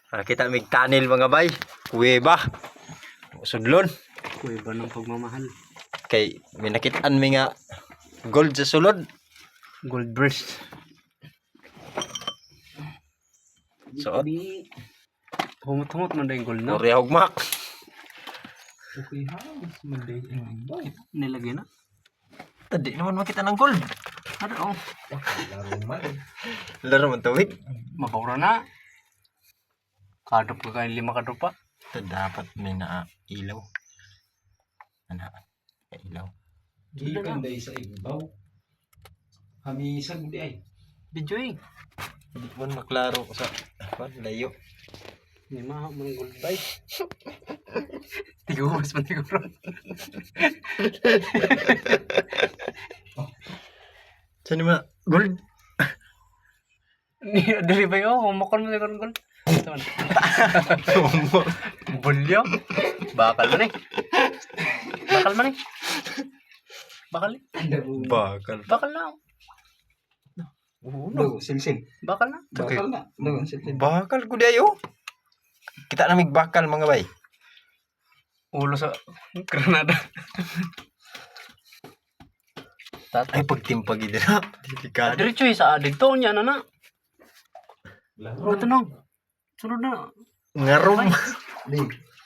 Kita mig tunnel mga bay. Kuweba. Sudlon. Kuweba ng pagmamahal. Kay may nakitaan mi nga gold sa sulod. Gold breast. Suot. Humot-humot man dahil gold na. Uri hugmak. Okay ha. Manday. Nilagay na. Tadi naman makita ng gold. Ano? Laro man tawid. Makaura na. Kadrop ka kain 5 kadrop pa. Ito dapat may ilaw. Ano? Ilaw. Gikan day sa ibaw. Kami isang di ay. Video eh. Hindi mo maklaro sa layo. Hindi mahal mo ng gold bike. Tigumas man siguro. Saan naman? Gold? Dali ba yun? Humakon mo siguro ng gold. Bulyo. Bakal man eh. Bakal man eh. Bakal eh. Bakal. Bakal na. No, silsil. Bakal na. Bakal na. No, silsil. Bakal ko dayo. Kita namig bakal mga bay. Ulo sa Granada. Ay pagtimpag ito na. Delikado. Diretso eh sa dito niya na. Ito nang. Sunod na. Ngarom. Di.